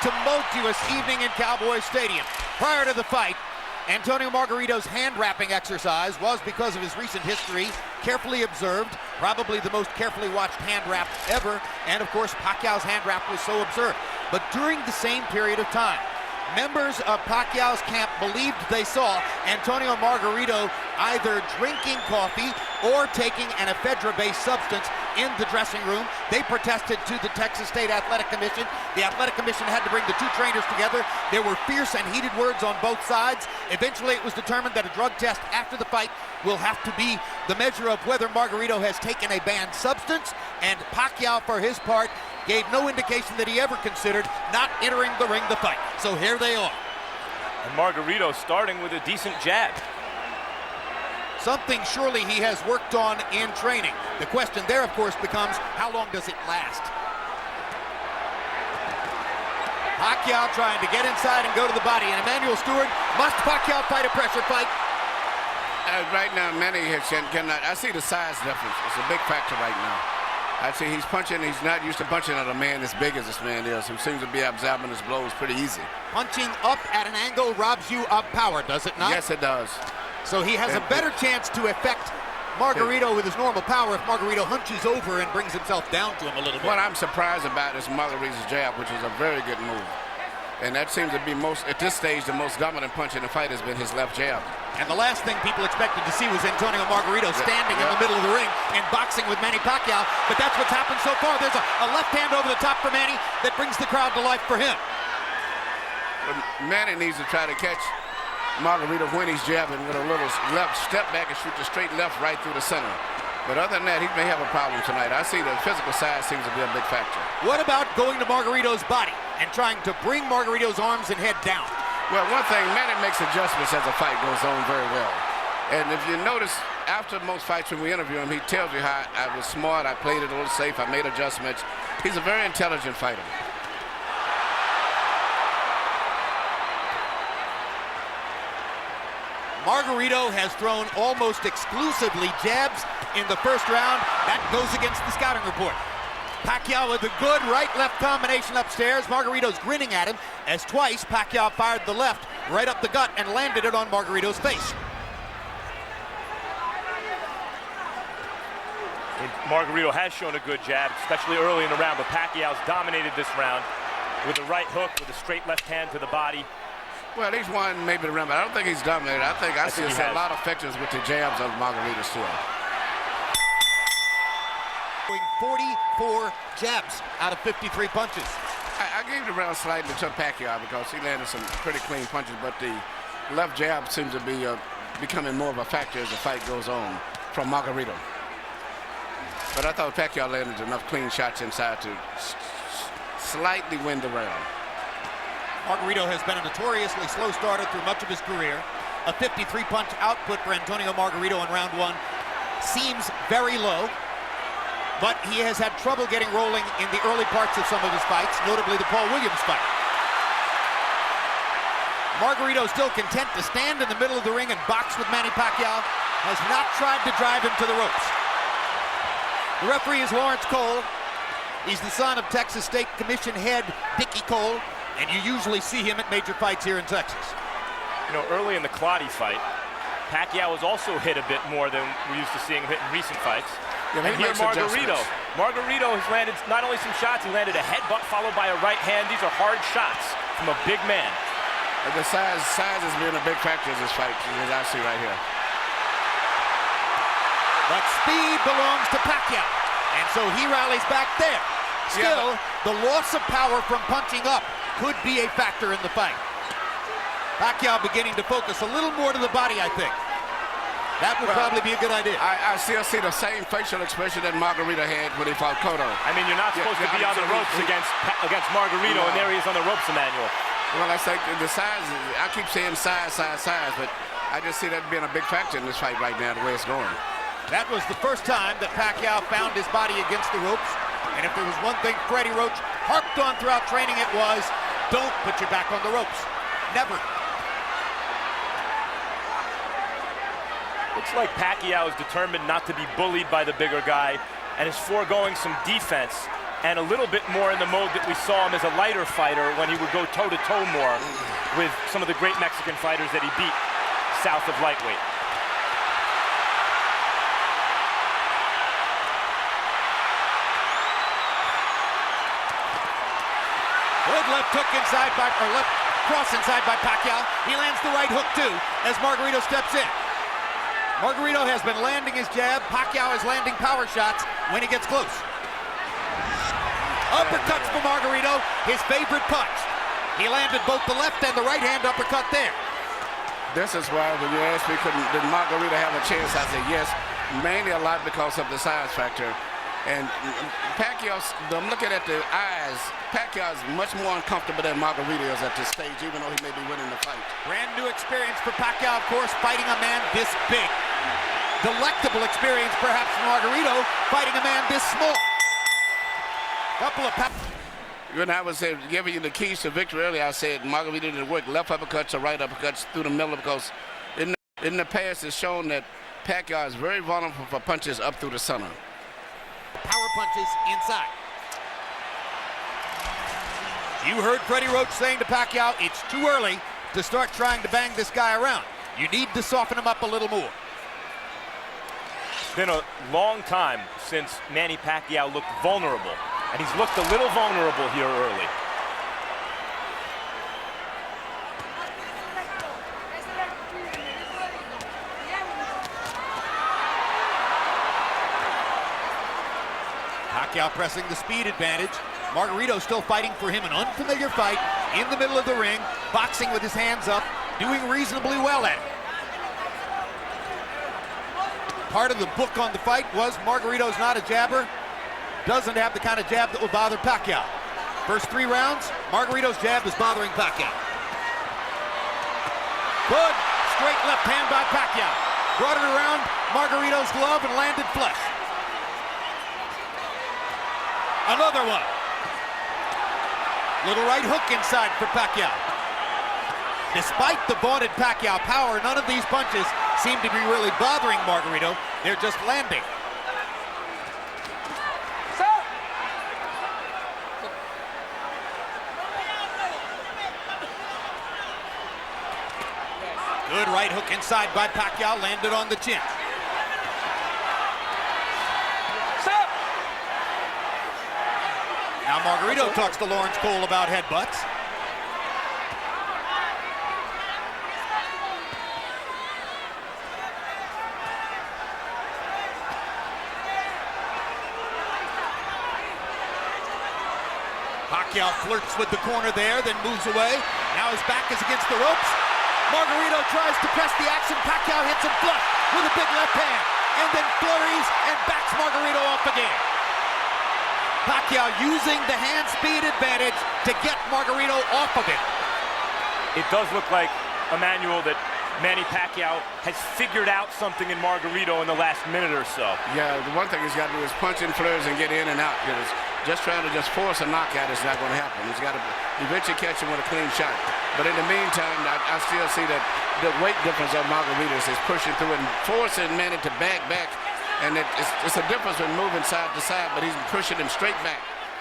tumultuous evening in Cowboys Stadium. Prior to the fight, Antonio Margarito's hand-wrapping exercise was, because of his recent history, carefully observed, probably the most carefully watched hand-wrap ever, and of course Pacquiao's hand-wrap was so observed. But during the same period of time, members of Pacquiao's camp believed they saw Antonio Margarito either drinking coffee or taking an ephedra-based substance in the dressing room. They protested to the Texas State Athletic Commission. The Athletic Commission had to bring the two trainers together. There were fierce and heated words on both sides. Eventually, it was determined that a drug test after the fight will have to be the measure of whether Margarito has taken a banned substance, and Pacquiao, for his part, gave no indication that he ever considered not entering the ring to fight. So here they are. And Margarito starting with a decent jab. Something surely he has worked on in training. The question there, of course, becomes how long does it last? Pacquiao trying to get inside and go to the body. And Emmanuel Stewart, must Pacquiao fight a pressure fight? Right now, Manny cannot. I see the size difference. It's a big factor right now. I see he's punching. He's not used to punching at a man as big as this man is, who seems to be absorbing his blows pretty easy. Punching up at an angle robs you of power, does it not? Yes, it does. So he has a better chance to affect Margarito with his normal power if Margarito hunches over and brings himself down to him a little bit. What I'm surprised about is Margarito's jab, which is a very good move. And that seems to be at this stage, the most dominant punch in the fight has been his left jab. And the last thing people expected to see was Antonio Margarito standing in the middle of the ring and boxing with Manny Pacquiao. But that's what's happened so far. There's a left hand over the top for Manny that brings the crowd to life for him. But Manny needs to try to catch Margarito when he's jabbing with a little left step back and shoot the straight left right through the center. But other than that, he may have a problem tonight. I see the physical side seems to be a big factor. What about going to Margarito's body and trying to bring Margarito's arms and head down? Well, one thing, Manny makes adjustments as the fight goes on very well. And if you notice, after most fights when we interview him, he tells you how I was smart, I played it a little safe, I made adjustments. He's a very intelligent fighter. Margarito has thrown almost exclusively jabs in the first round. That goes against the scouting report. Pacquiao with a good right-left combination upstairs. Margarito's grinning at him as twice Pacquiao fired the left right up the gut and landed it on Margarito's face. Margarito has shown a good jab, especially early in the round, but Pacquiao's dominated this round with a right hook, with a straight left hand to the body. Well, he's won maybe the round, but I don't think he's dominated. I think I see a lot of effectiveness with the jabs of Margarito still. 44 jabs out of 53 punches. I gave the round slightly to Pacquiao because he landed some pretty clean punches, but the left jab seems to be becoming more of a factor as the fight goes on from Margarito. But I thought Pacquiao landed enough clean shots inside to slightly win the round. Margarito has been a notoriously slow starter through much of his career. A 53-punch output for Antonio Margarito in round one seems very low, but he has had trouble getting rolling in the early parts of some of his fights, notably the Paul Williams fight. Margarito still content to stand in the middle of the ring and box with Manny Pacquiao, has not tried to drive him to the ropes. The referee is Lawrence Cole. He's the son of Texas State Commission head Dickie Cole, and you usually see him at major fights here in Texas. You know, early in the Clottey fight, Pacquiao was also hit a bit more than we're used to seeing him hit in recent fights. Yeah, and here Margarito has landed not only some shots, he landed a headbutt followed by a right hand. These are hard shots from a big man. And the size has been a big factor in this fight, as I see right here. But speed belongs to Pacquiao, and so he rallies back there. Still, the loss of power from punching up could be a factor in the fight. Pacquiao beginning to focus a little more to the body, I think. That would probably be a good idea. I still see the same facial expression that Margarito had when he fought Cotto. I mean, you're not supposed to be on the ropes against Margarito, and there he is on the ropes, Emmanuel. Well, I say the size, I keep saying size, but I just see that being a big factor in this fight right now, the way it's going. That was the first time that Pacquiao found his body against the ropes. And if there was one thing Freddie Roach harped on throughout training, it was, don't put your back on the ropes. Never. Looks like Pacquiao is determined not to be bullied by the bigger guy and is foregoing some defense and a little bit more in the mode that we saw him as a lighter fighter when he would go toe-to-toe more with some of the great Mexican fighters that he beat south of lightweight. Good left hook inside by, or left cross inside by Pacquiao. He lands the right hook too as Margarito steps in. Margarito has been landing his jab. Pacquiao is landing power shots when he gets close. Uppercuts for Margarito, his favorite punch. He landed both the left and the right hand uppercut there. This is why when you asked me, did Margarito have a chance, I said yes, mainly a lot because of the size factor. And Pacquiao, I'm looking at the eyes, Pacquiao is much more uncomfortable than Margarito is at this stage, even though he may be winning the fight. Brand new experience for Pacquiao, of course, fighting a man this big. Delectable experience, perhaps, for Margarito, fighting a man this small. Couple of When I was giving you the keys to victory earlier, I said Margarito didn't work left uppercuts or right uppercuts through the middle, because in the past it's shown that Pacquiao is very vulnerable for punches up through the center. Power punches inside. You heard Freddie Roach saying to Pacquiao, it's too early to start trying to bang this guy around. You need to soften him up a little more. It's been a long time since Manny Pacquiao looked vulnerable, and he's looked a little vulnerable here early. Pacquiao pressing the speed advantage. Margarito still fighting for him, an unfamiliar fight in the middle of the ring, boxing with his hands up, doing reasonably well at it. Part of the book on the fight was Margarito's not a jabber, doesn't have the kind of jab that will bother Pacquiao. First 3 rounds, Margarito's jab is bothering Pacquiao. Good straight left hand by Pacquiao. Brought it around Margarito's glove and landed flush. Another one. Little right hook inside for Pacquiao. Despite the vaunted Pacquiao power, none of these punches seem to be really bothering Margarito. They're just landing. Good right hook inside by Pacquiao, landed on the chin. Now Margarito talks to Lawrence Cole about headbutts. Pacquiao flirts with the corner there, then moves away. Now his back is against the ropes. Margarito tries to press the action. Pacquiao hits him flush with a big left hand, and then flurries and backs Margarito off again. Pacquiao using the hand speed advantage to get Margarito off of it. It does look like, Emmanuel, that Manny Pacquiao has figured out something in Margarito in the last minute or so. Yeah, the one thing he's got to do is punch in flurries and get in and out. Just trying to just force a knockout is not going to happen. He's got to eventually catch him with a clean shot. But in the meantime, I still see that the weight difference of Margarito is pushing through and forcing Manny to back. And it's a difference when moving side to side, but he's pushing him straight back.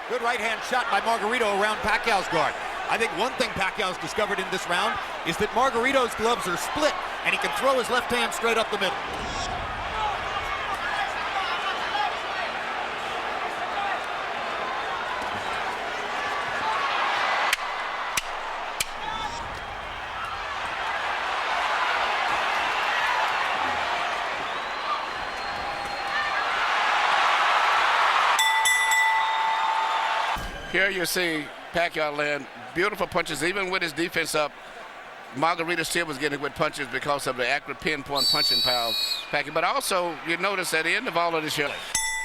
Good right hand shot by Margarito around Pacquiao's guard. I think one thing Pacquiao's discovered in this round is that Margarito's gloves are split, and he can throw his left hand straight up the middle. Here you see Pacquiao land beautiful punches, even with his defense up. Margarito still was getting good punches because of the accurate pinpoint punching power of Pacquiao. But also, you notice at the end of all of this here,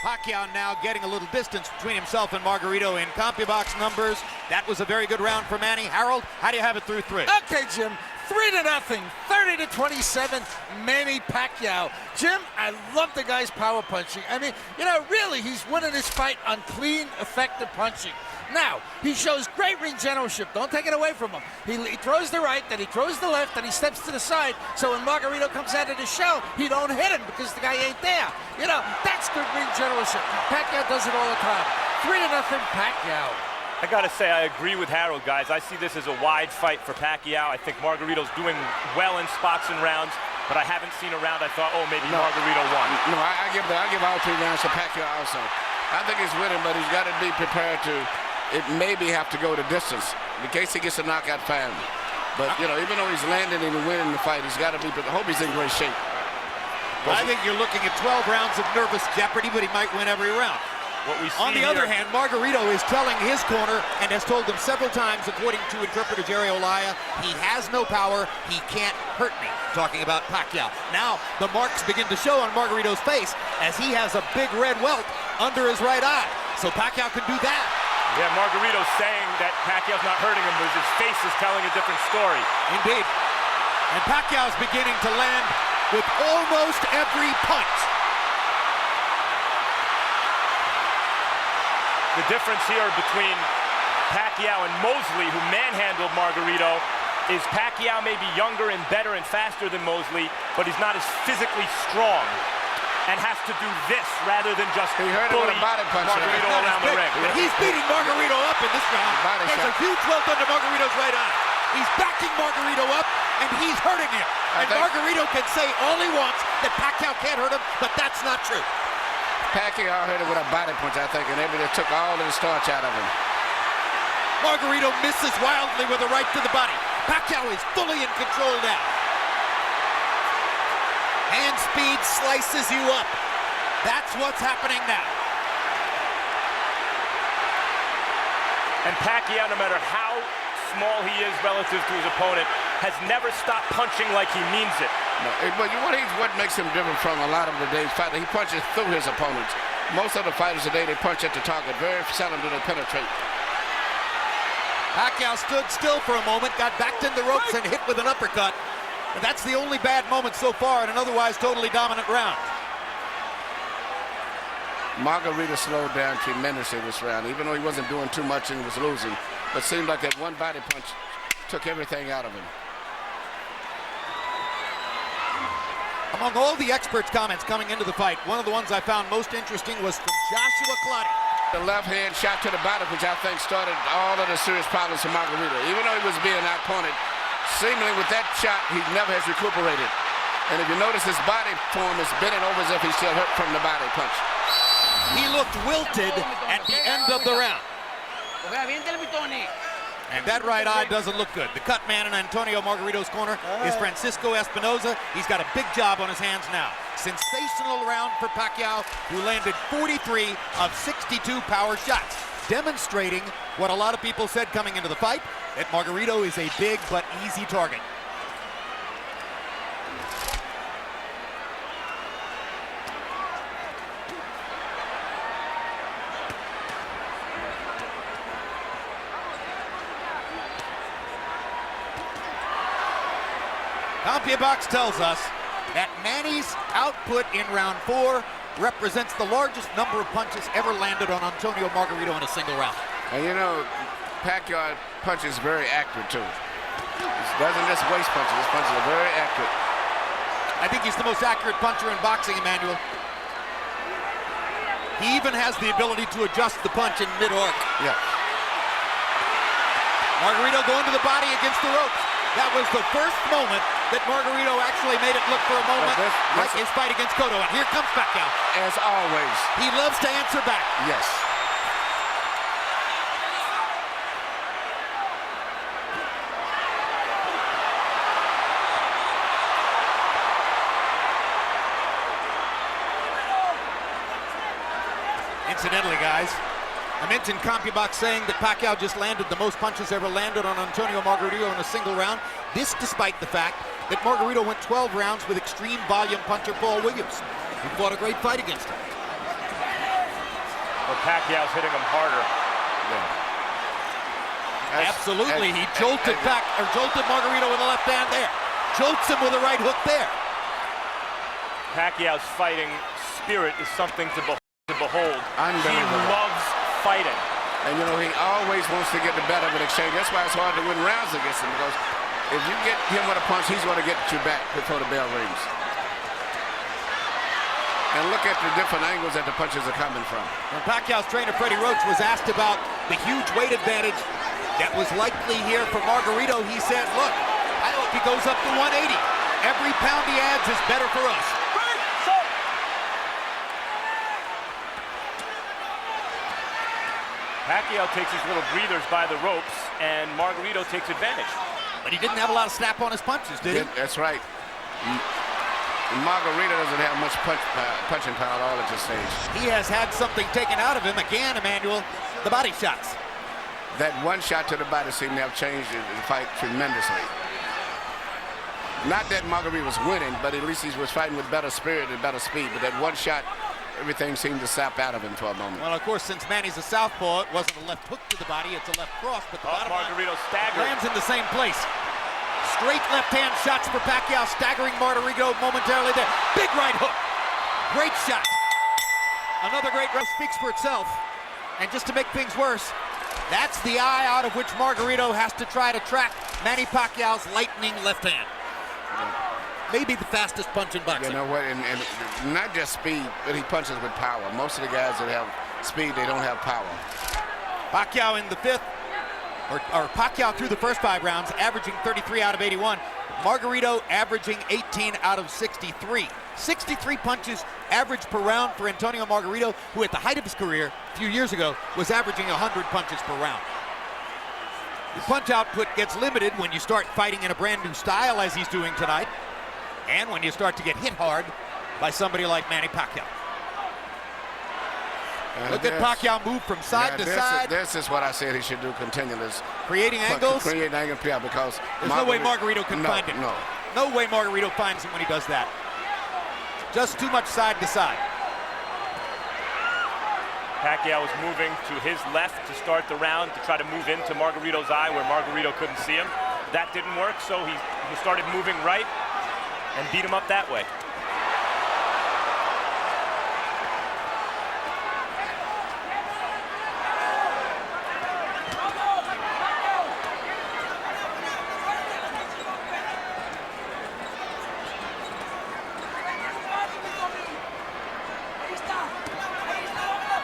Pacquiao now getting a little distance between himself and Margarito in CompuBox numbers. That was a very good round for Manny. Harold, how do you have it through 3? Okay, Jim. 3-0, 30-27, Manny Pacquiao. Jim, I love the guy's power punching. I mean, really, he's winning this fight on clean, effective punching. Now, he shows great ring generalship. Don't take it away from him. He throws the right, then he throws the left, then he steps to the side. So when Margarito comes out of the shell, he don't hit him because the guy ain't there. That's good ring generalship. Pacquiao does it all the time. 3-0 Pacquiao. I gotta say, I agree with Harold, guys. I see this as a wide fight for Pacquiao. I think Margarito's doing well in spots and rounds, but I haven't seen a round I thought, oh, maybe Margarito won. No, I give all 3 rounds to Pacquiao also. I think he's winning, but he's got to be prepared to, it maybe have to go the distance in case he gets a knockout fan. But, you know, even though he's landing and winning the fight, he's got to be, I hope he's in great shape. I think you're looking at 12 rounds of nervous jeopardy, but he might win every round. What we see On the other hand, Margarito is telling his corner and has told them several times, according to interpreter Jerry Olaya, he has no power, he can't hurt me, talking about Pacquiao. Now, the marks begin to show on Margarito's face as he has a big red welt under his right eye. So Pacquiao can do that. Yeah, Margarito's saying that Pacquiao's not hurting him, but his face is telling a different story. Indeed. And Pacquiao's beginning to land with almost every punch. The difference here between Pacquiao and Mosley, who manhandled Margarito, is Pacquiao may be younger and better and faster than Mosley, but he's not as physically strong and has to do this rather than just He hurt him with a body punch. Margarito around the ring. But he's beating Margarito up in this round. Body There's shot. a huge welt under Margarito's right eye. He's backing Margarito up, and he's hurting him. And Margarito can say all he wants that Pacquiao can't hurt him, but that's not true. Pacquiao hit him with a body punch, I think, and they took all of the starch out of him. Margarito misses wildly with a right to the body. Pacquiao is fully in control now. Hand speed slices you up. That's what's happening now. And Pacquiao, no matter how small he is relative to his opponent, has never stopped punching like he means it. No, but what makes him different from a lot of today's fighters, he punches through his opponents. Most of the fighters today, they punch at the target. Very seldom do they penetrate. Pacquiao stood still for a moment, got backed in the ropes and hit with an uppercut. But that's the only bad moment so far in an otherwise totally dominant round. Margarito slowed down tremendously this round, even though he wasn't doing too much and he was losing. But it seemed like that one body punch took everything out of him. Among all the experts' comments coming into the fight, one of the ones I found most interesting was from Joshua Clottey. The left hand shot to the body, which I think started all of the serious problems for Margarito. Even though he was being outpointed, seemingly with that shot, he never has recuperated. And if you notice, his body form is bending over as if he's still hurt from the body punch. He looked wilted at the end of the round. And that right eye doesn't look good. The cut man in Antonio Margarito's corner is Francisco Espinoza. He's got a big job on his hands now. Sensational round for Pacquiao, who landed 43 of 62 power shots, demonstrating what a lot of people said coming into the fight, that Margarito is a big but easy target. CompuBox tells us that Manny's output in round 4 represents the largest number of punches ever landed on Antonio Margarito in a single round. And you know, Pacquiao punches very accurate too. He doesn't just waste punches, his punches are very accurate. I think he's the most accurate puncher in boxing, Emmanuel. He even has the ability to adjust the punch in mid-arc. Yeah. Margarito going to the body against the ropes. That was the first moment that Margarito actually made it look for a moment like his fight against Cotto. And here comes Pacquiao. As always. He loves to answer back. Yes. Incidentally, guys, I mentioned CompuBox saying that Pacquiao just landed the most punches ever landed on Antonio Margarito in a single round. This despite the fact that Margarito went 12 rounds with extreme volume puncher Paul Williams, who fought a great fight against him. Well, Pacquiao's hitting him harder. Yeah. Absolutely, he jolted Margarito with the left hand there. Jolts him with a right hook there. Pacquiao's fighting spirit is something to behold. He loves fighting. And you know, he always wants to get the better of an exchange. That's why it's hard to win rounds against him, because if you get him with a punch, he's going to get you back before the bell rings. and look at the different angles that the punches are coming from. When Pacquiao's trainer Freddie Roach was asked about the huge weight advantage that was likely here for Margarito, he said, look, I hope he goes up to 180. Every pound he adds is better for us. Pacquiao takes his little breathers by the ropes, and Margarito takes advantage. But he didn't have a lot of snap on his punches, did he? Yeah, that's right. Margarito doesn't have much punching power at all at this stage. He has had something taken out of him again, Emmanuel, the body shots. That one shot to the body seemed to have changed the fight tremendously. Not that Margarito was winning, but at least he was fighting with better spirit and better speed. But that one shot, everything seemed to sap out of him for a moment. Well, of course, since Manny's a southpaw, it wasn't a left hook to the body, it's a left cross. But the bottom Margarito staggered. Lands in the same place. Straight left-hand shots for Pacquiao, staggering Margarito momentarily there. Big right hook. Great shot. Another great right speaks for itself. And just to make things worse, that's the eye out of which Margarito has to try to track Manny Pacquiao's lightning left hand. Maybe the fastest punch in boxing. You know what, and not just speed, but he punches with power. Most of the guys that have speed, they don't have power. Pacquiao in the fifth, or Pacquiao through the first 5 rounds, averaging 33 out of 81. Margarito averaging 18 out of 63. 63 punches average per round for Antonio Margarito, who at the height of his career a few years ago was averaging 100 punches per round. The punch output gets limited when you start fighting in a brand new style as he's doing tonight, and when you start to get hit hard by somebody like Manny Pacquiao. Look at Pacquiao move from side to side. This is what I said he should do continually. Creating angles? Creating angles, yeah, because there's no way Margarito can find him. No way Margarito finds him when he does that. Just too much side to side. Pacquiao was moving to his left to start the round to try to move into Margarito's eye where Margarito couldn't see him. That didn't work, so he started moving right and beat him up that way.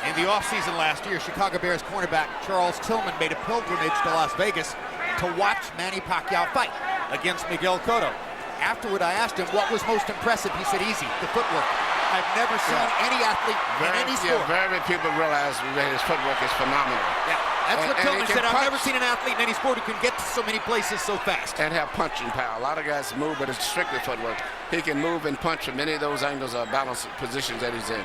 In the offseason last year, Chicago Bears cornerback Charles Tillman made a pilgrimage to Las Vegas to watch Manny Pacquiao fight against Miguel Cotto. Afterward, I asked him what was most impressive. He said, easy, the footwork. I've never seen any athlete in any sport. Very few people realize that his footwork is phenomenal. Yeah, that's what Tillman said. I've never seen an athlete in any sport who can get to so many places so fast. And have punching power. A lot of guys move, but it's strictly footwork. He can move and punch from any of those angles or balanced positions that he's in.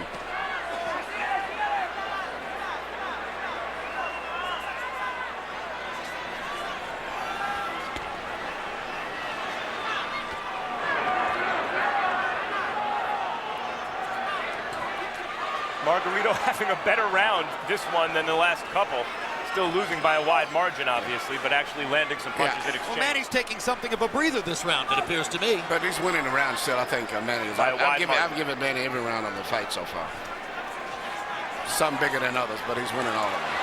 Margarito having a better round this one than the last couple. Still losing by a wide margin, obviously, but actually landing some punches in exchange. Well, Manny's taking something of a breather this round, it appears to me. But he's winning the round still, I think, Manny. I've given Manny every round of the fight so far. Some bigger than others, but he's winning all of them.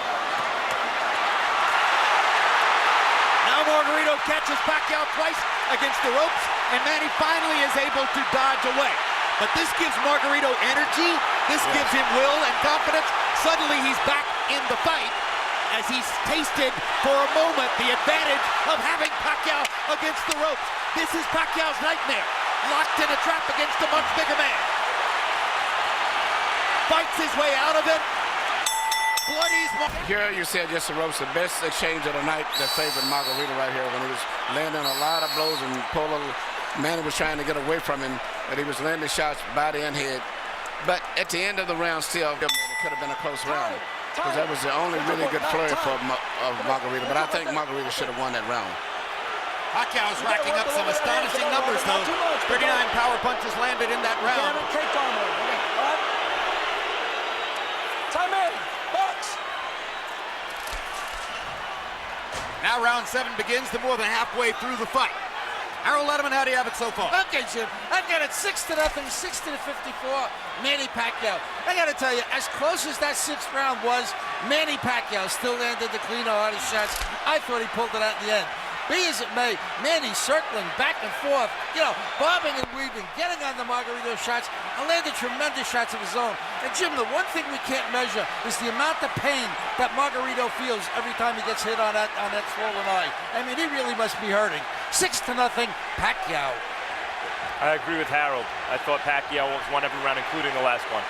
Now Margarito catches Pacquiao twice against the ropes, and Manny finally is able to dodge away. But this gives Margarito energy, this gives him will and confidence. Suddenly he's back in the fight as he's tasted for a moment the advantage of having Pacquiao against the ropes. This is Pacquiao's nightmare, locked in a trap against a much bigger man. Fights his way out of it. Bloodies. Here you see just the ropes, the best exchange of the night that favored Margarito right here when he was landing a lot of blows and Manny was trying to get away from him, but he was landing shots body and head. But at the end of the round still, it could have been a close round because that was the only really good flurry for Margarito. But I think Margarito should have won that round. Pacquiao's racking up some astonishing numbers, though. 39 power punches landed in that round. Time in, box. Now round 7 begins, the more than halfway through the fight. Harold Letterman, how do you have it so far? Okay, Jim. I've got it 6-0, 60-54, Manny Pacquiao. I got to tell you, as close as that 6th round was, Manny Pacquiao still landed the cleaner, hardest shots. I thought he pulled it out in the end. Be as it may, Manny circling back and forth, bobbing and weaving, getting on the Margarito shots, and landed tremendous shots of his own. And Jim, the one thing we can't measure is the amount of pain that Margarito feels every time he gets hit on that swollen eye. I mean, he really must be hurting. 6-0, Pacquiao. I agree with Harold. I thought Pacquiao won every round, including the last one.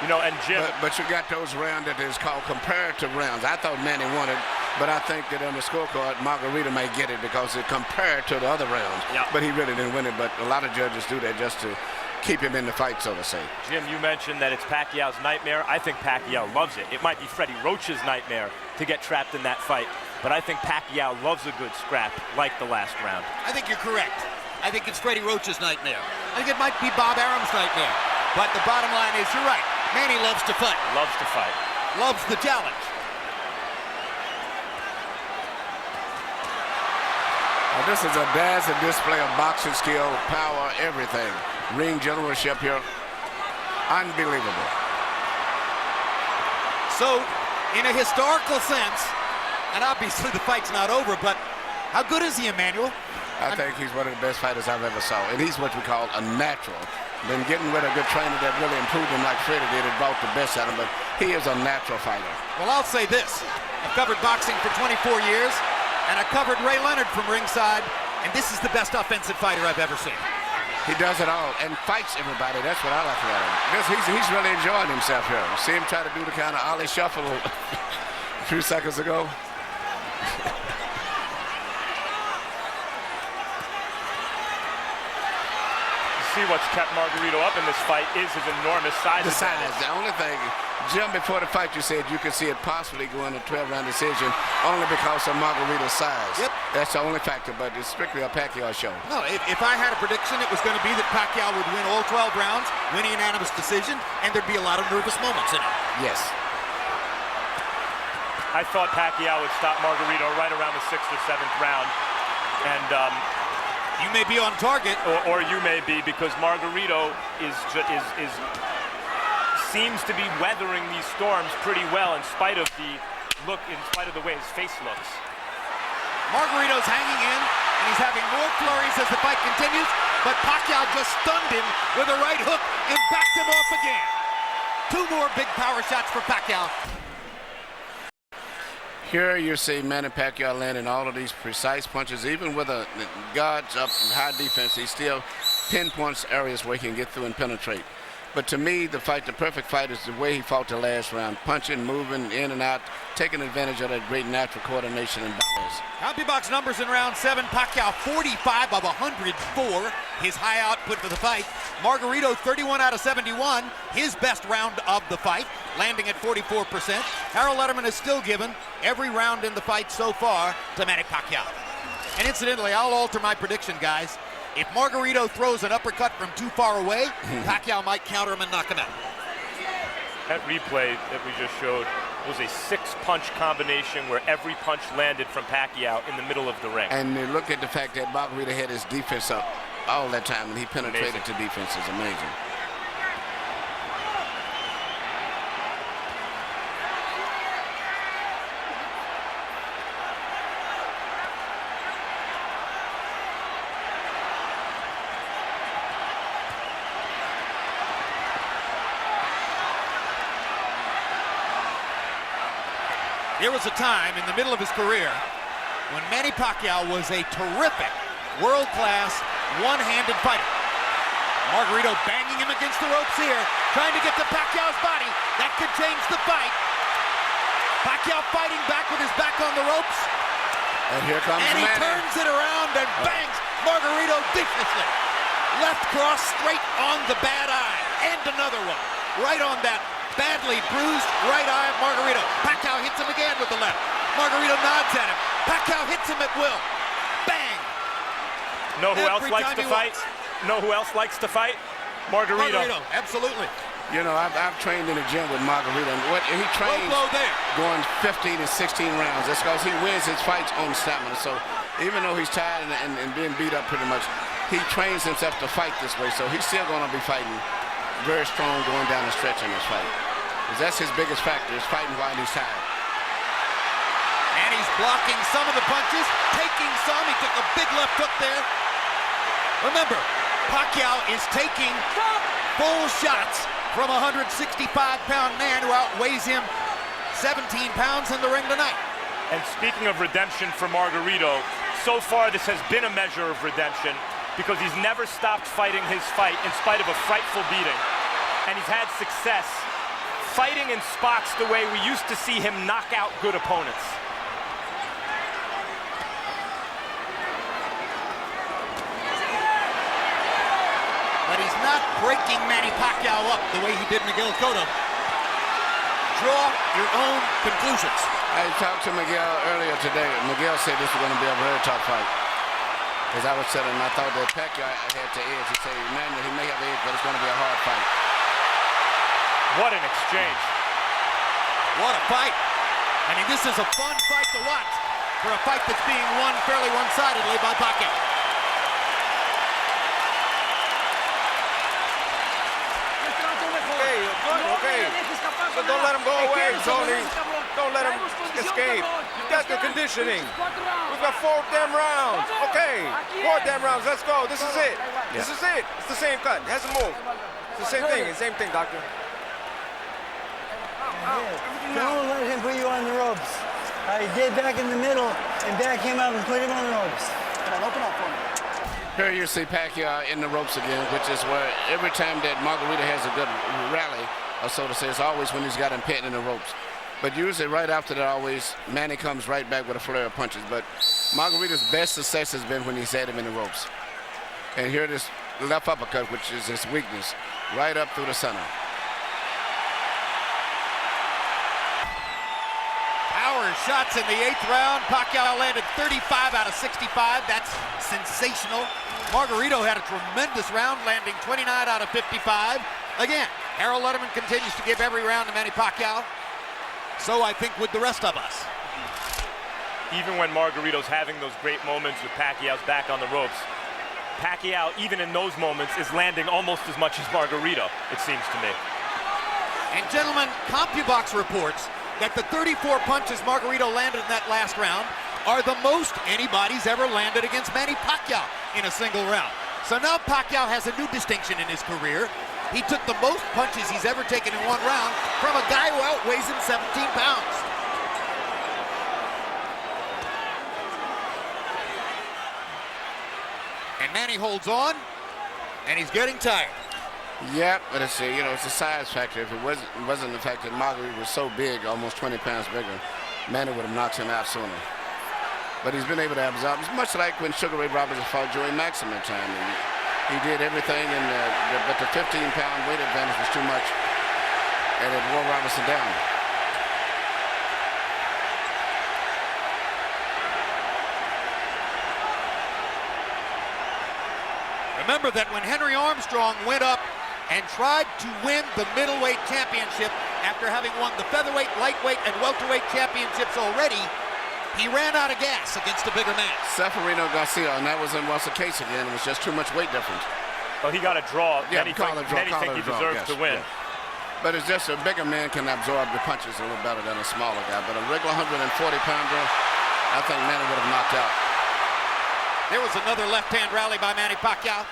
And Jim. But you got those rounds that is called comparative rounds. I thought Manny won it, but I think that on the scorecard, Margarito may get it because it compared to the other rounds. Yeah. But he really didn't win it. But a lot of judges do that just to keep him in the fight, so to say. Jim, you mentioned that it's Pacquiao's nightmare. I think Pacquiao loves it. It might be Freddie Roach's nightmare to get trapped in that fight, but I think Pacquiao loves a good scrap like the last round. I think you're correct. I think it's Freddie Roach's nightmare. I think it might be Bob Arum's nightmare. But the bottom line is, you're right. Manny loves to fight. Loves to fight. Loves the challenge. This is a dazzling display of boxing skill, power, everything. Ring generalship here. Unbelievable. So, in a historical sense, and obviously the fight's not over, but how good is he, Emmanuel? I think he's one of the best fighters I've ever saw. And he's what we call a natural. Been getting with a good trainer that really improved him like Freddie did and brought the best out of him, but he is a natural fighter. Well, I'll say this. I've covered boxing for 24 years, and I covered Ray Leonard from ringside, and this is the best offensive fighter I've ever seen. He does it all and fights everybody. That's what I like about him. He's really enjoying himself here. See him try to do the kind of Ollie shuffle a few seconds ago. See what's kept Margarito up in this fight is his enormous size. The size. advantage. The only thing, Jim, before the fight you said you could see it possibly going to 12-round decision only because of Margarito's size. Yep. That's the only factor, but it's strictly a Pacquiao show. No, if I had a prediction, it was going to be that Pacquiao would win all 12 rounds, win a unanimous decision, and there'd be a lot of nervous moments in it. Yes. I thought Pacquiao would stop Margarito right around the 6th or 7th round, and you may be on target, or you may be, because Margarito seems to be weathering these storms pretty well in spite of the way his face looks. Margarito's hanging in, and he's having more flurries as the fight continues, but Pacquiao just stunned him with a right hook and backed him off again. 2 more big power shots for Pacquiao. Here you see Manny Pacquiao landing all of these precise punches. Even with a guards up and high defense, he still pinpoints areas where he can get through and penetrate. But to me, the perfect fight is the way he fought the last round. Punching, moving in and out, taking advantage of that great natural coordination and balance. CompuBox numbers in round 7. Pacquiao 45 of 104, his high output for the fight. Margarito 31 out of 71, his best round of the fight, landing at 44%. Harold Letterman has still given every round in the fight so far to Manny Pacquiao. And incidentally, I'll alter my prediction, guys. If Margarito throws an uppercut from too far away, Pacquiao might counter him and knock him out. That replay that we just showed was a 6-punch combination where every punch landed from Pacquiao in the middle of the ring. And look at the fact that Margarito had his defense up all that time, and he penetrated to defense. Is amazing. There was a time in the middle of his career when Manny Pacquiao was a terrific, world-class, one-handed fighter. Margarito banging him against the ropes here, trying to get to Pacquiao's body. That could change the fight. Pacquiao fighting back with his back on the ropes. And here comes And he Manny. turns it around and bangs Margarito viciously. Left cross straight on the bad eye. And another one. Right on that badly bruised right eye of Margarito. Pacquiao hits him again with the left. Margarito nods at him. Pacquiao hits him at will. Bang! Know who else Every likes time to he fight? Know who else likes to fight? Margarito. Absolutely. You know, I've trained in the gym with Margarito, and he trains Low blow there. going 15 and 16 rounds. That's because he wins his fights on stamina. So even though he's tired and being beat up pretty much, he trains himself to fight this way. So he's still going to be fighting very strong going down the stretch in this fight. Because that's his biggest factor, is fighting while he's tired. And he's blocking some of the punches, taking some. He took a big left hook there. Remember, Pacquiao is taking full shots from a 165-pound man who outweighs him 17 pounds in the ring tonight. And speaking of redemption for Margarito, so far this has been a measure of redemption because he's never stopped fighting his fight in spite of a frightful beating. And he's had success fighting in spots the way we used to see him knock out good opponents. But he's not breaking Manny Pacquiao up the way he did Miguel Cotto. Draw your own conclusions. I talked to Miguel earlier today. Miguel said this was going to be a very tough fight. As I was saying, I thought that Pacquiao had to edge. He said, man, he may have edge, but it's going to be a hard fight. What an exchange. What a fight. I mean, this is a fun fight to watch for a fight that's being won fairly one-sidedly by Pacquiao. Okay. So don't let him go away, Tony. Don't let him escape. You got the conditioning. We've got 4 damn rounds. Okay, 4 damn rounds. Let's go. This is it. This is it. It's the same cut. It hasn't moved. It's the same thing. Same thing, doctor. Don't let him put you on the ropes. I did back in the middle and back him up and put him on the ropes. Come on, open up for me. Here you see Pacquiao in the ropes again, which is where every time that Margarito has a good rally, or so to say, it's always when he's got him pinned in the ropes. But usually right after that, always, Manny comes right back with a flurry of punches. But Margarito's best success has been when he's had him in the ropes. And here this left uppercut, which is his weakness, right up through the center. Power shots in the 8th round. Pacquiao landed 35 out of 65. That's sensational. Margarito had a tremendous round, landing 29 out of 55. Again, Harold Letterman continues to give every round to Manny Pacquiao. So I think with the rest of us. Even when Margarito's having those great moments with Pacquiao's back on the ropes, Pacquiao, even in those moments, is landing almost as much as Margarito, it seems to me. And gentlemen, CompuBox reports that the 34 punches Margarito landed in that last round are the most anybody's ever landed against Manny Pacquiao in a single round. So now Pacquiao has a new distinction in his career. He took the most punches he's ever taken in one round from a guy who outweighs him 17 pounds. And Manny holds on, and he's getting tired. Yep, but it's it's a size factor. If it wasn't the fact that Margarito was so big, almost 20 pounds bigger, Manny would have knocked him out sooner. But he's been able to absorb. It's much like when Sugar Ray Robinson fought Joey Maxim at time. And he did everything, but the 15-pound weight advantage was too much, and it wore Robinson down. Remember that when Henry Armstrong went up and tried to win the middleweight championship after having won the featherweight, lightweight, and welterweight championships already, he ran out of gas against a bigger man. Seferino Garcia, and that was the case again. It was just too much weight difference. Well, he got a draw. Yeah, Many think he deserves to win. Yes. But it's just a bigger man can absorb the punches a little better than a smaller guy. But a regular 140-pounder, I think Manny would have knocked out. There was another left-hand rally by Manny Pacquiao.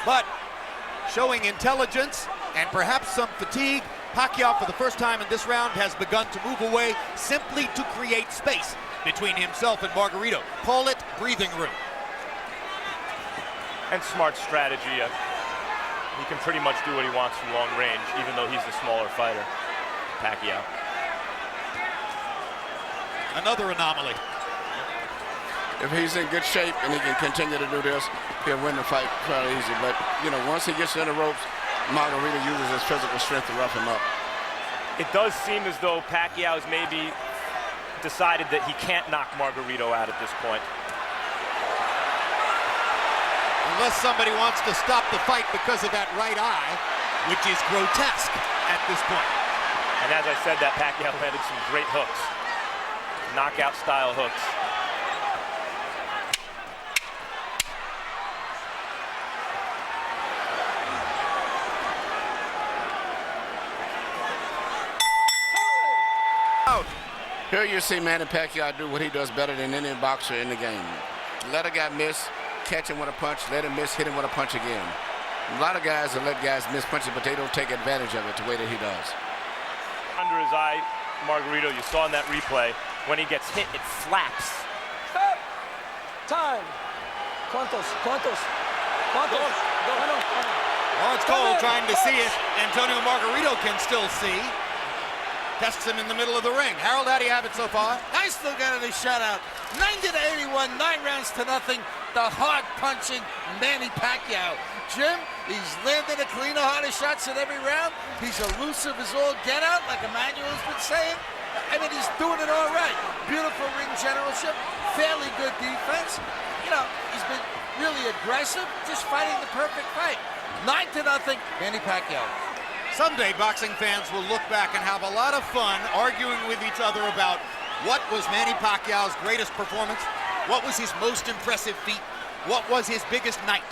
But showing intelligence and perhaps some fatigue, Pacquiao for the first time in this round has begun to move away simply to create space between himself and Margarito. Call it breathing room. And smart strategy. He can pretty much do what he wants from long range, even though he's the smaller fighter, Pacquiao. Another anomaly. If he's in good shape and he can continue to do this, he'll win the fight fairly easy. But, once he gets in the ropes, Margarito uses his physical strength to rough him up. It does seem as though Pacquiao's maybe decided that he can't knock Margarito out at this point. Unless somebody wants to stop the fight because of that right eye, which is grotesque at this point. And as I said, that Pacquiao landed some great hooks. Knockout-style hooks. Here you see Manny Pacquiao do what he does better than any boxer in the game. Let a guy miss, catch him with a punch, let him miss, hit him with a punch again. A lot of guys will let guys miss punches, but they don't take advantage of it the way that he does. Under his eye, Margarito, you saw in that replay, when he gets hit, it flaps. Stop. Time. ¿Cuántos? ¿Cuántos? ¿Cuántos? Oh, it's Cole trying to see it. Antonio Margarito can still see. Tests him in the middle of the ring. Harold, how do you have it so far? I still got it a shutout. 90-81, 9 rounds to nothing. The hard-punching Manny Pacquiao. Jim, he's landing the cleaner, harder shots in every round. He's elusive as all get out, like Emmanuel's been saying. I mean, he's doing it all right. Beautiful ring generalship, fairly good defense. You know, he's been really aggressive, just fighting the perfect fight. 9-0, Manny Pacquiao. Someday, boxing fans will look back and have a lot of fun arguing with each other about what was Manny Pacquiao's greatest performance, what was his most impressive feat, what was his biggest night.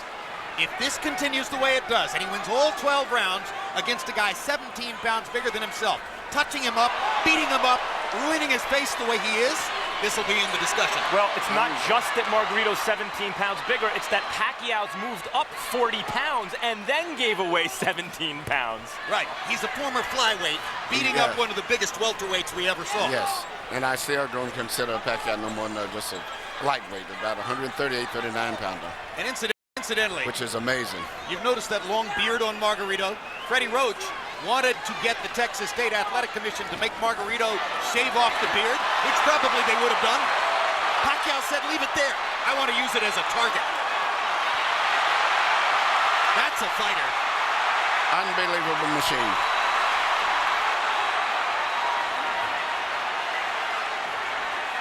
If this continues the way it does, and he wins all 12 rounds against a guy 17 pounds bigger than himself, touching him up, beating him up, ruining his face the way he is, this will be in the discussion. Well, it's not just that Margarito's 17 pounds bigger, it's that Pacquiao's moved up 40 pounds and then gave away 17 pounds. Right, he's a former flyweight, beating up one of the biggest welterweights we ever saw. Yes, and I still don't consider Pacquiao no more than just a lightweight, about 138, 39-pounder. And incidentally, which is amazing. You've noticed that long beard on Margarito. Freddie Roach wanted to get the Texas State Athletic Commission to make Margarito shave off the beard, which probably they would have done. Pacquiao said, leave it there. I want to use it as a target. That's a fighter. Unbelievable machine.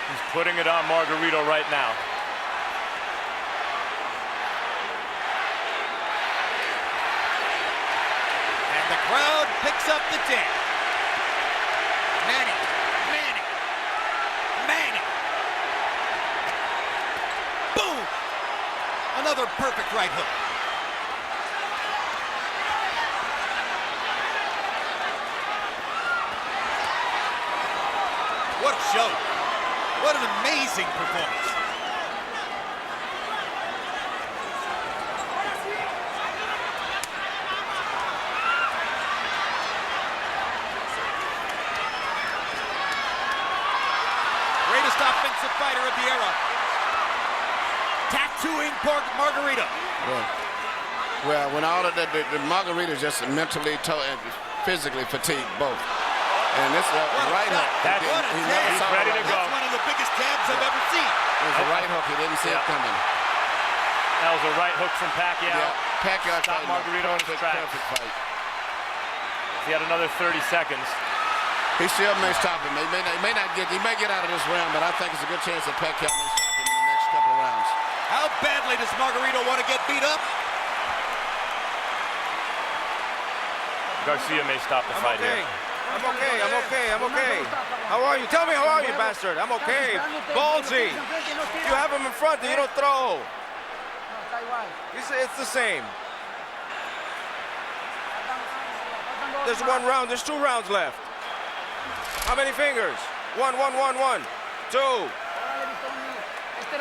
He's putting it on Margarito right now. The crowd picks up the chant. Manny, Manny, Manny. Boom! Another perfect right hook. What a show. What an amazing performance. Offensive fighter of the era. Tattooing Margarito. Well, when all of the Margarito's just mentally, physically fatigued both. And this right hook. He's ready to go. That's one of the biggest jabs I've ever seen. It was a right hook. He didn't see it coming. That was a right hook from Pacquiao. Yeah, Pacquiao stopped Margarito in his tracks. Perfect fight. He had another 30 seconds. He still may stop him. He may get out of this round, but I think it's a good chance that Pacquiao may stop him in the next couple of rounds. How badly does Margarito want to get beat up? Garcia may stop the fight here. I'm okay. How are you? Tell me, how are you, bastard? I'm okay. Ballsy. You have him in front, you don't throw. It's the same. There's 1 round, there's 2 rounds left. How many fingers? 1, 1, 1, 1, 2.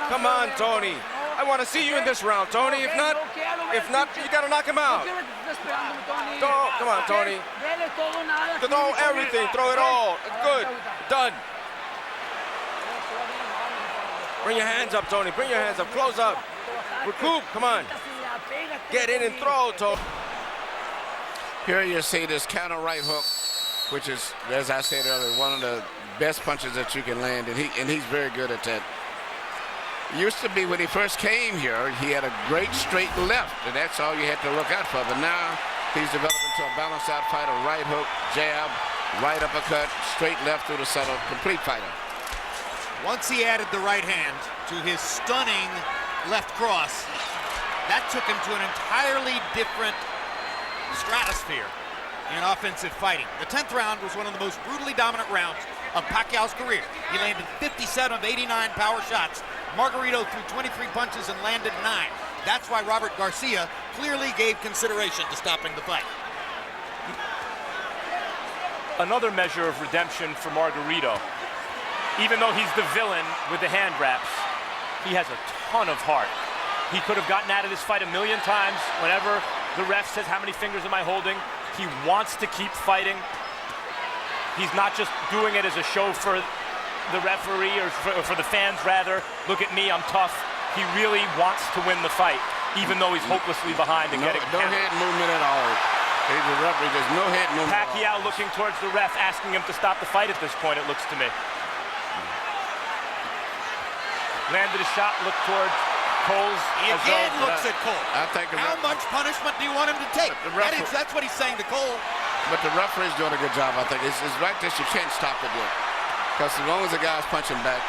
Come on, Tony. I want to see you in this round, Tony. If not, you got to knock him out. Come on, Tony. Throw everything. Throw it all. Good. Done. Bring your hands up, Tony. Bring your hands up. Close up. Recoup. Come on. Get in and throw, Tony. Here you see this counter right hook, which is, as I said earlier, one of the best punches that you can land, and he's very good at that. Used to be when he first came here, he had a great straight left, and that's all you had to look out for. But now he's developed into a balanced out fighter, right hook, jab, right uppercut, straight left through the center, complete fighter. Once he added the right hand to his stunning left cross, that took him to an entirely different stratosphere in offensive fighting. The 10th round was one of the most brutally dominant rounds of Pacquiao's career. He landed 57 of 89 power shots. Margarito threw 23 punches and landed 9. That's why Robert Garcia clearly gave consideration to stopping the fight. Another measure of redemption for Margarito. Even though he's the villain with the hand wraps, he has a ton of heart. He could have gotten out of this fight a million times. Whenever the ref says, how many fingers am I holding? He wants to keep fighting. He's not just doing it as a show for the referee or for the fans, rather. Look at me, I'm tough. He really wants to win the fight, even though he's hopelessly behind and getting no head movement at all. He's the referee, there's no head movement. Pacquiao looking towards the ref, asking him to stop the fight at this point, it looks to me. Landed a shot, looked towards Cole's. He again looks at Cole. I think how much punishment do you want him to take? That's what he's saying to Cole. But the referee's doing a good job, I think. It's like this, you can't stop it yet. Because as long as the guy's punching back.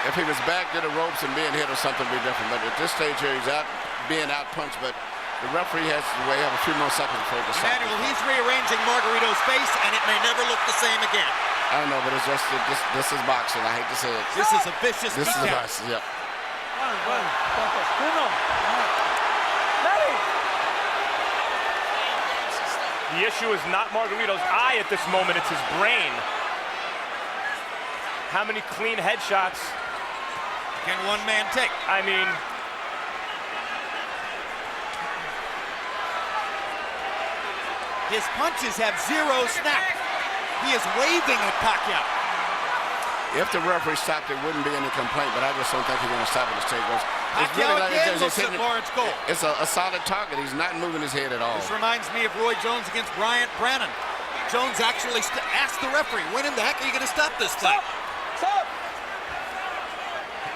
If he was back to the ropes and being hit or something, would be different. But at this stage here, he's out being out-punched. But the referee has to wait a few more seconds before he decides. Emmanuel, he's rearranging Margarito's face, and it may never look the same again. I know, but it's just this is boxing. I hate to say it. This is a vicious This is beatdown. boxing, yeah. The issue is not Margarito's eye at this moment, it's his brain. How many clean headshots can one man take? I mean, his punches have zero snap. He is waving at Pacquiao. If the referee stopped, there wouldn't be any complaint, but I just don't think he's going to stop at this stage. Pacquiao again looks at Lawrence Cole. It's a solid target. He's not moving his head at all. This reminds me of Roy Jones against Bryant Brannon. Jones actually asked the referee, when in the heck are you going to stop this fight? Stop!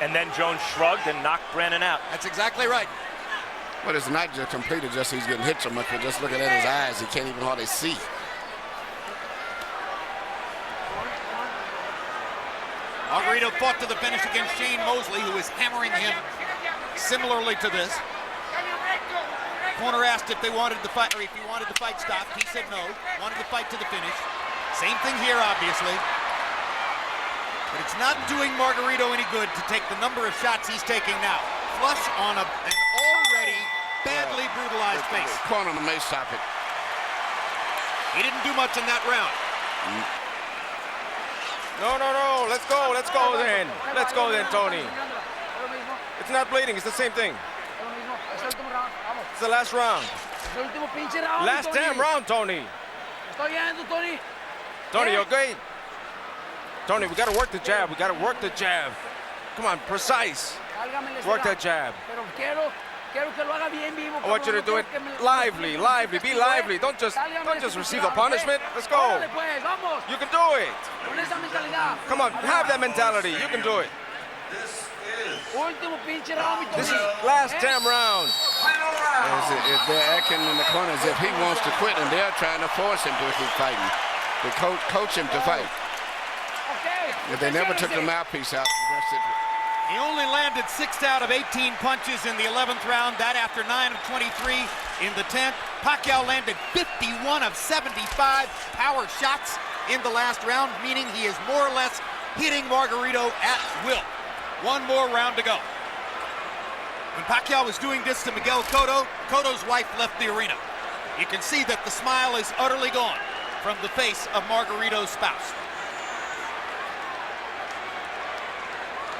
And then Jones shrugged and knocked Brannon out. That's exactly right. But it's not just completed, just he's getting hit so much, but just looking at his eyes, he can't even hardly see. Margarito fought to the finish against Shane Mosley, who is hammering him similarly to this. Corner asked if they wanted the fight, or if he wanted the fight stopped. He said no, wanted the fight to the finish. Same thing here, obviously. But it's not doing Margarito any good to take the number of shots he's taking now. Flush on an already badly brutalized face. The corner may stop it. He didn't do much in that round. No. Let's go then. Let's go then, Tony. It's not bleeding. It's the same thing. It's the last round. Last damn round, Tony. Tony, you okay? Tony, we got to work the jab. We got to work the jab. Come on, precise. Work that jab. I want you to do it lively. Be lively. Don't just receive the punishment. Let's go. You can do it. Come on, have that mentality. You can do it. This is last damn round. If they're acting in the corner as if he wants to quit, and they're trying to force him to keep fighting, to coach him to fight. If they never took the mouthpiece out, that's it. He only landed 6 out of 18 punches in the 11th round, that after 9 of 23 in the 10th. Pacquiao landed 51 of 75 power shots in the last round, meaning he is more or less hitting Margarito at will. One more round to go. When Pacquiao was doing this to Miguel Cotto, Cotto's wife left the arena. You can see that the smile is utterly gone from the face of Margarito's spouse.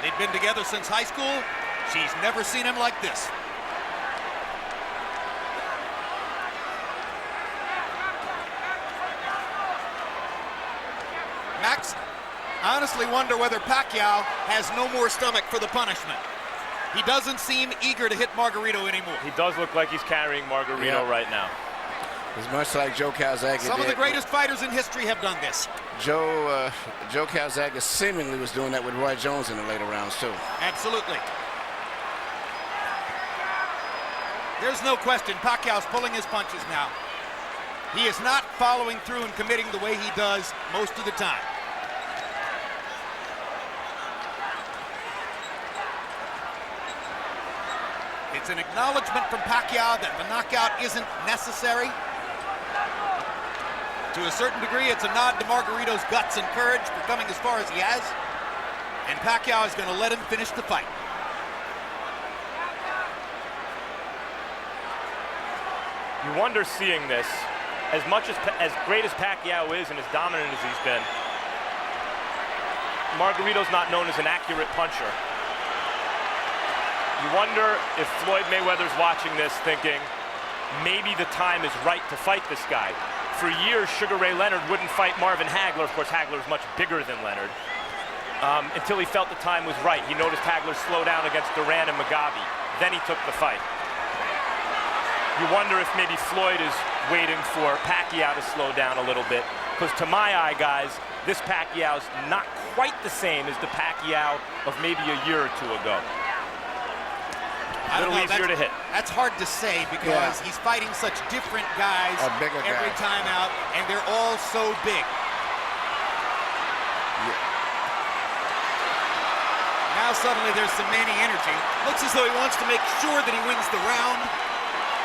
They've been together since high school. She's never seen him like this. Max, I honestly wonder whether Pacquiao has no more stomach for the punishment. He doesn't seem eager to hit Margarito anymore. He does look like he's carrying Margarito right now. It's much like Joe Calzaghe. Some of the greatest fighters in history have done this. Joe Calzaghe seemingly was doing that with Roy Jones in the later rounds too. Absolutely. There's no question Pacquiao's pulling his punches now. He is not following through and committing the way he does most of the time. It's an acknowledgement from Pacquiao that the knockout isn't necessary. To a certain degree, it's a nod to Margarito's guts and courage for coming as far as he has. And Pacquiao is going to let him finish the fight. You wonder, seeing this, as great as Pacquiao is and as dominant as he's been, Margarito's not known as an accurate puncher. You wonder if Floyd Mayweather's watching this thinking, maybe the time is right to fight this guy. For years, Sugar Ray Leonard wouldn't fight Marvin Hagler. Of course, Hagler's much bigger than Leonard. Until he felt the time was right. He noticed Hagler slow down against Duran and Mugabe. Then he took the fight. You wonder if maybe Floyd is waiting for Pacquiao to slow down a little bit. Because to my eye, guys, this Pacquiao's not quite the same as the Pacquiao of maybe a year or two ago. A little easier to hit. That's hard to say because he's fighting such different guys every time out, and they're all so big. Now suddenly there's some Manny energy. Looks as though he wants to make sure that he wins the round,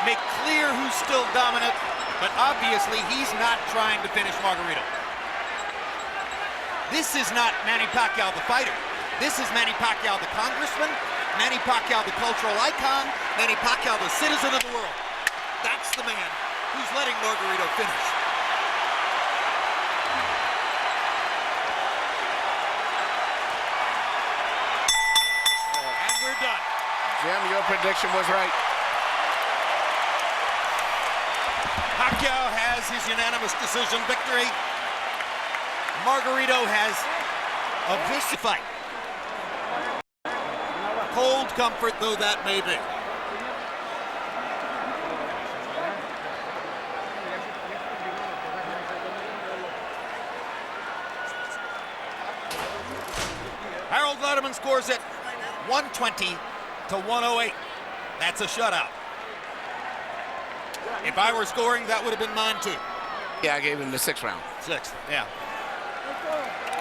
make clear who's still dominant, but obviously he's not trying to finish Margarito. This is not Manny Pacquiao the fighter. This is Manny Pacquiao the congressman, Manny Pacquiao the cultural icon, Manny Pacquiao the citizen of the world. That's the man who's letting Margarito finish. And we're done. Jim, your prediction was right. Pacquiao has his unanimous decision victory. Margarito has a vicious fight. Cold comfort though that may be. Harold Letterman scores it 120 to 108. That's a shutout. If I were scoring, that would have been mine too. Yeah, I gave him the 6th round. 6th, yeah.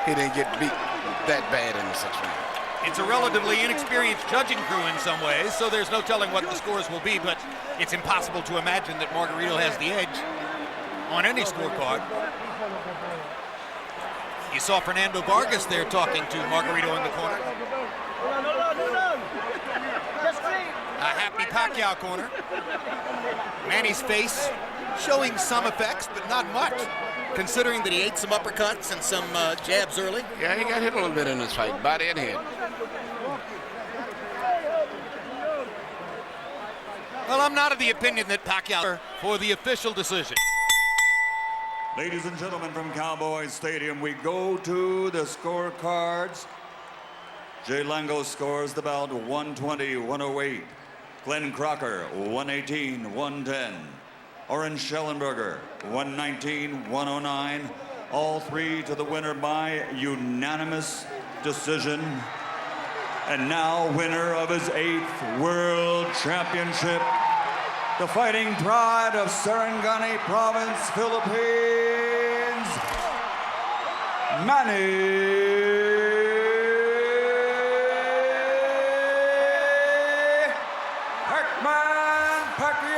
He didn't get beat that bad in the 6th round. It's a relatively inexperienced judging crew in some ways, so there's no telling what the scores will be, but it's impossible to imagine that Margarito has the edge on any scorecard. You saw Fernando Vargas there talking to Margarito in the corner. A happy Pacquiao corner. Manny's face showing some effects, but not much, considering that he ate some uppercuts and some jabs early. Yeah, he got hit a little bit in this fight, body and head. Well, I'm not of the opinion that Pacquiao for the official decision. Ladies and gentlemen, from Cowboy Stadium, we go to the scorecards. Jay Lango scores the bout 120-108. Glenn Crocker, 118-110. Oren Schellenberger, 119-109. All three to the winner by unanimous decision. And now winner of his 8th World Championship, the fighting pride of Sarangani Province, Philippines, Manny Pacman Pacquiao.